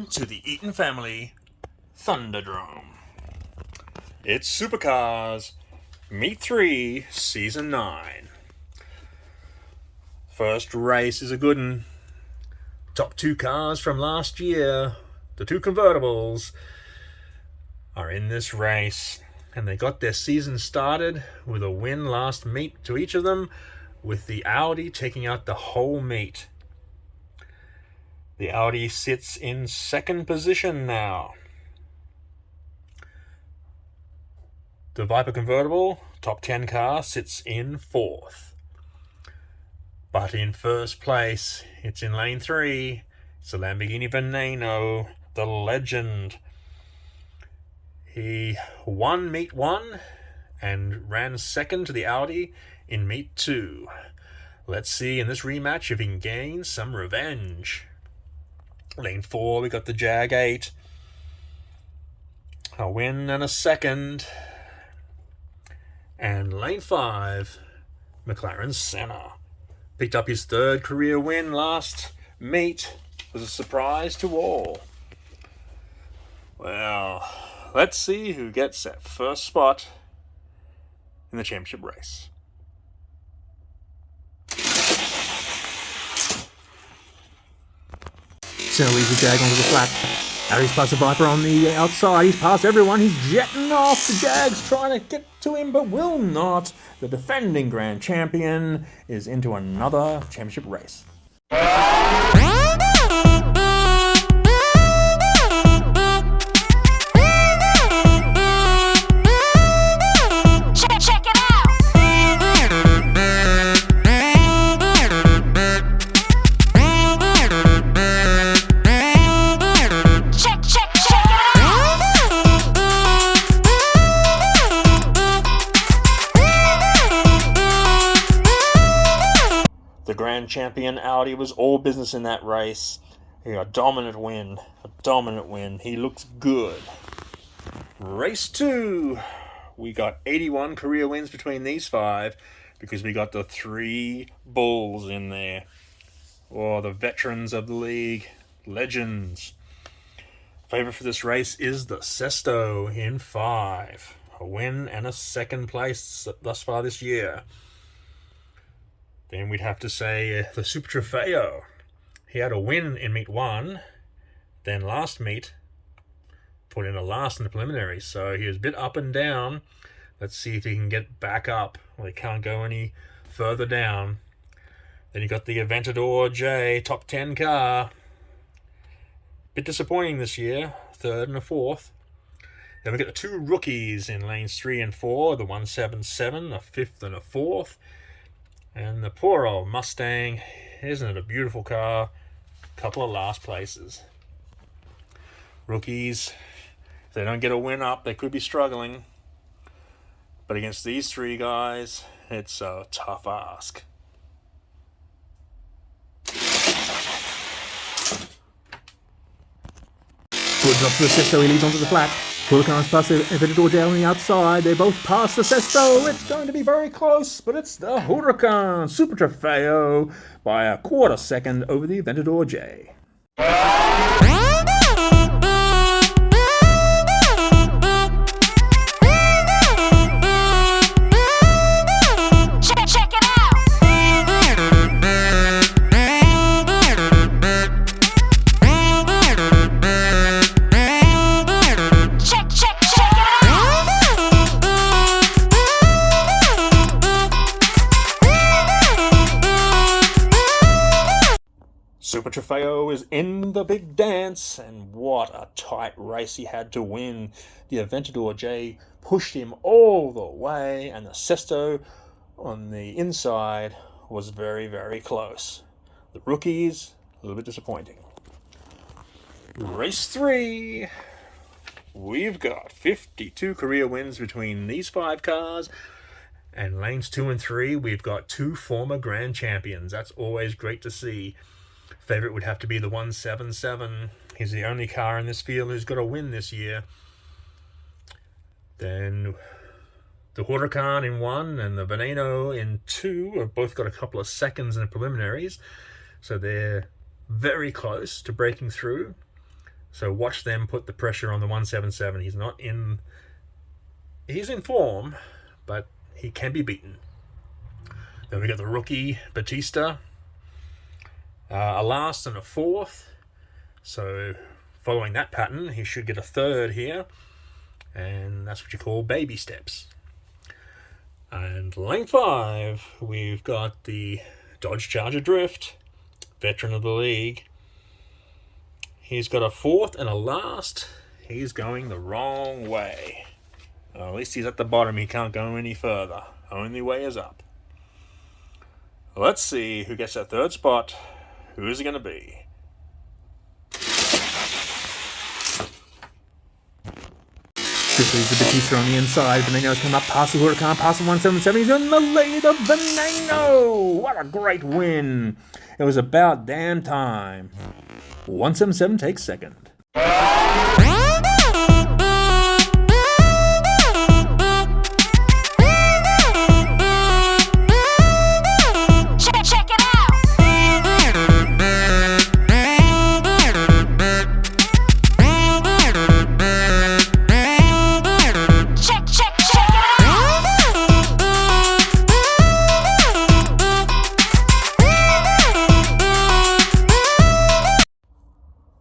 Welcome to the Eaton Family Thunderdrome. It's Supercars Meet 3 Season 9. First race is a good one. Top two cars from last year, the two convertibles, are in this race. And they got their season started with a win last meet to each of them, with the Audi taking out the whole meet. The Audi sits in second position now. The Viper convertible, top 10 car, sits in fourth. But in first place, it's in lane 3. It's a Lamborghini Veneno, the legend. He won meet 1 and ran second to the Audi in meet 2. Let's see in this rematch if he can gain some revenge. Lane 4, we got the Jag 8. A win and a second. And lane 5, McLaren Senna. Picked up his third career win last meet. It was a surprise to all. Well, let's see who gets that first spot in the championship race. Senna leads the Jag onto the flat. Harry's past the Viper on the outside. He's past everyone. He's jetting off. The Jag's trying to get to him, but will not. The defending grand champion is into another championship race. The grand champion Audi was all business in that race. He got a dominant win. He looks good. Race 2. We got 81 career wins between these 5 because we got the 3 bulls in there. The veterans of the league. Legends. Favorite for this race is the Sesto in 5. A win and a second place thus far this year. Then we'd have to say the Super Trofeo. He had a win in meet 1, then last meet put in a last in the preliminary, so he was a bit up and down. Let's see if he can get back up. Well, he can't go any further down. Then you got the Aventador J, top 10 car. Bit disappointing this year, 3rd and a 4th. Then we got the 2 rookies in lanes 3 and 4, the 177, a 5th and a 4th. And the poor old Mustang, isn't it a beautiful car? Couple of last places. Rookies, if they don't get a win up, they could be struggling. But against these 3 guys, it's a tough ask. Good drop to the Sesto. He leads onto the flat. Huracan's past the Aventador J on the outside. They both pass the Sesto. It's going to be very close, but it's the Huracan Super Trofeo by a quarter second over the Aventador J. Check it out. Super Trofeo is in the big dance, and what a tight race he had to win. The Aventador J pushed him all the way, and the Sesto on the inside was very, very close. The rookies, a little bit disappointing. Race 3. We've got 52 career wins between these 5 cars. And lanes 2 and 3, we've got 2 former grand champions. That's always great to see. Favorite would have to be the 177. He's the only car in this field who's got a win this year. Then the Huracan in 1 and the Veneno in 2 have both got a couple of seconds in the preliminaries. So they're very close to breaking through. So watch them put the pressure on the 177. He's in form, but he can be beaten. Then we got the rookie Batista, a last and a fourth. So following that pattern, he should get a third here, and that's what you call baby steps. And lane 5, we've got the Dodge Charger Drift, veteran of the league. He's got a fourth and a last. He's going the wrong way. Well, at least he's at the bottom. He can't go any further. Only way is up. Let's see who gets that third spot. Who is it going to be? This leaves the Batista on the inside. Veneno's come up past the Huracan, past the 177. He's in the lead of Veneno. What a great win. It was about damn time. 177 takes second. Check it out. Check it out.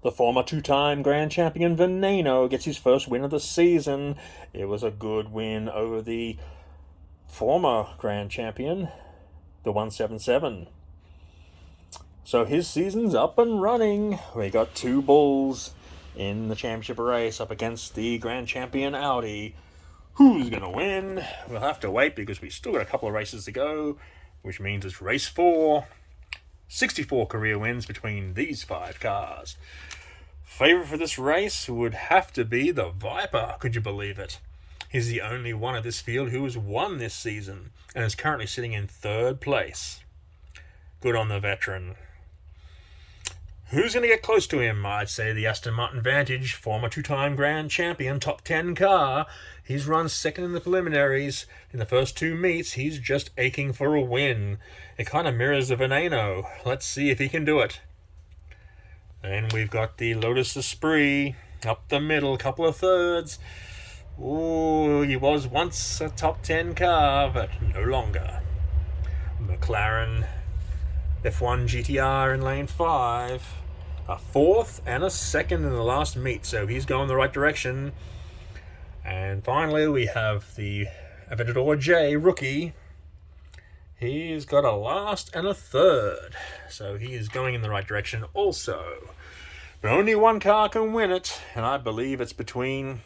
The former two-time grand champion Veneno gets his first win of the season. It was a good win over the former grand champion, the 177. So his season's up and running. We got 2 bulls in the championship race up against the grand champion Audi. Who's going to win? We'll have to wait because we still got a couple of races to go, which means it's race 4. 64 career wins between these 5 cars. Favorite for this race would have to be the Viper. Could you believe it? He's the only one of this field who has won this season and is currently sitting in 3rd place. Good on the veteran. Who's going to get close to him? I'd say the Aston Martin Vantage, former 2-time grand champion, top 10 car. He's run 2nd in the preliminaries. In the first 2 meets, he's just aching for a win. It kind of mirrors the Veneno. Let's see if he can do it. Then we've got the Lotus Esprit, up the middle, couple of thirds. Ooh, he was once a top 10 car, but no longer. McLaren F1 GTR in lane 5. A 4th and a 2nd in the last meet, so he's going the right direction. And finally, we have the Aventador J rookie. He's got a last and a 3rd, so he is going in the right direction also. But only one car can win it, and I believe it's between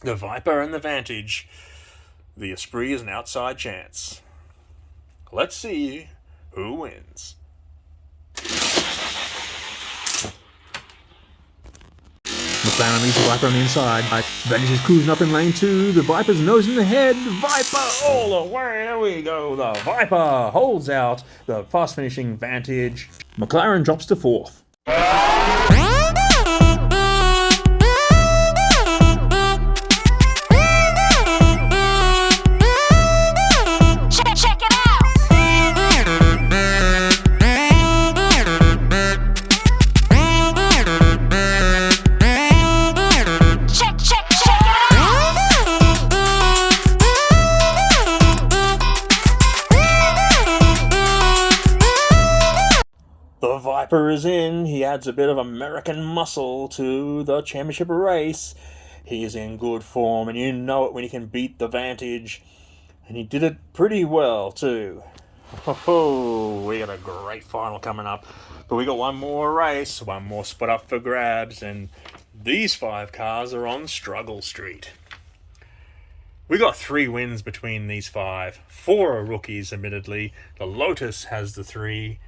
the Viper and the Vantage. The Esprit is an outside chance. Let's see who wins. McLaren leads the Viper on the inside. Vantage is cruising up in lane 2. The Viper's nosing ahead. Viper all the way. There we go. The Viper holds out the fast finishing Vantage. McLaren drops to 4th. Check it out. Check it out. The Viper is in. He adds a bit of American muscle to the championship race. He is in good form, and you know it when he can beat the Vantage. And he did it pretty well, too. Oh, we got a great final coming up. But we got one more race, one more spot up for grabs, and these 5 cars are on Struggle Street. We got 3 wins between these 5. 4 are rookies, admittedly. The Lotus has the 3.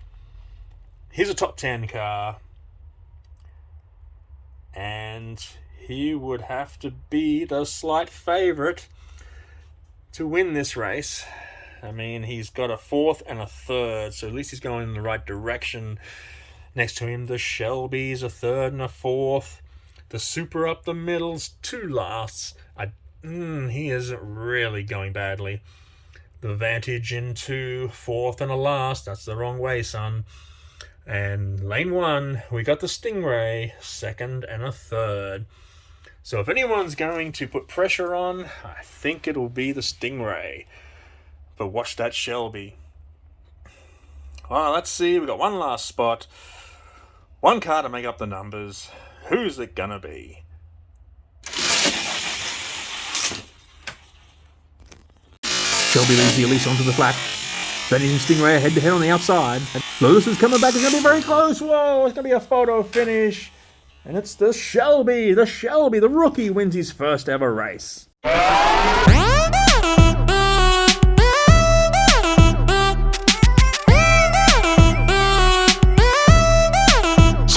He's a top 10 car. And he would have to be the slight favorite to win this race. I mean, he's got a 4th and a 3rd, so at least he's going in the right direction. Next to him, the Shelby's a 3rd and a 4th. The Super up the middle's 2 lasts. He is really going badly. The Vantage into 4th and a last. That's the wrong way, son. And lane 1, we got the Stingray, second and a third. So if anyone's going to put pressure on, I think it'll be the Stingray. But watch that Shelby. Well, let's see. We've got one last spot. One car to make up the numbers. Who's it gonna be? Shelby leads the Elise onto the flat. Benny's and Stingray head to head on the outside. Lotus is coming back. It's going to be very close. Whoa, it's going to be a photo finish. And it's the Shelby. The rookie wins his first ever race. Check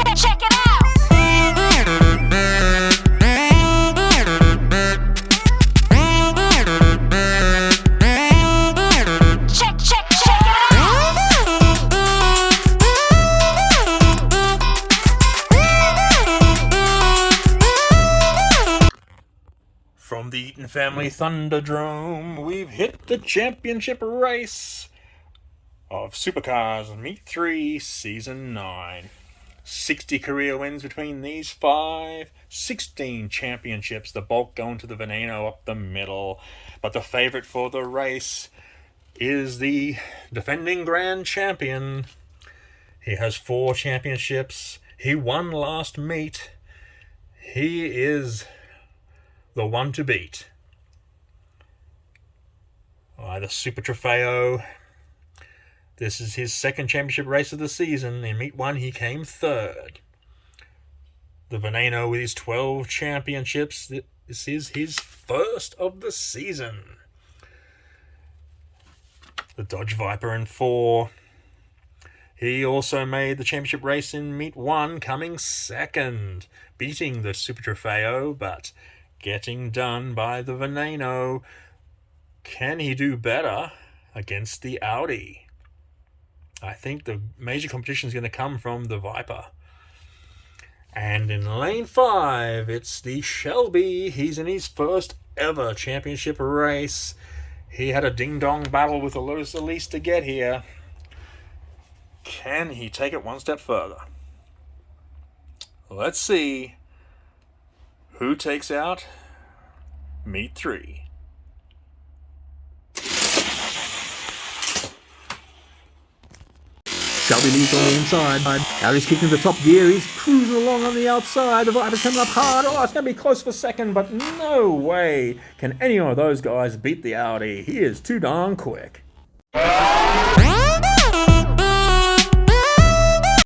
it out. Check it out. From the Eaton Family Thunderdrome, we've hit the championship race of Supercars Meet 3 Season 9. 60 career wins between these 5, 16 championships, the bulk going to the Veneno up the middle. But the favourite for the race is the defending grand champion. He has 4 championships. He won last meet. He is the one to beat. The Super Trofeo. This is his second championship race of the season. In Meet 1, he came third. The Veneno with his 12 championships. This is his first of the season. The Dodge Viper in 4. He also made the championship race in Meet 1, coming second, beating the Super Trofeo, but getting done by the Veneno. Can he do better against the Audi? I think the major competition is going to come from the Viper. And in lane 5, it's the Shelby. He's in his first ever championship race. He had a ding-dong battle with the Lotus Elise to get here. Can he take it one step further? Let's see who takes out Meet 3. Shelby leads on the inside. Audi's kicking the top gear. He's cruising along on the outside. The Viper's coming up hard. Oh, it's going to be close for second, but no way can any of those guys beat the Audi. He is too darn quick.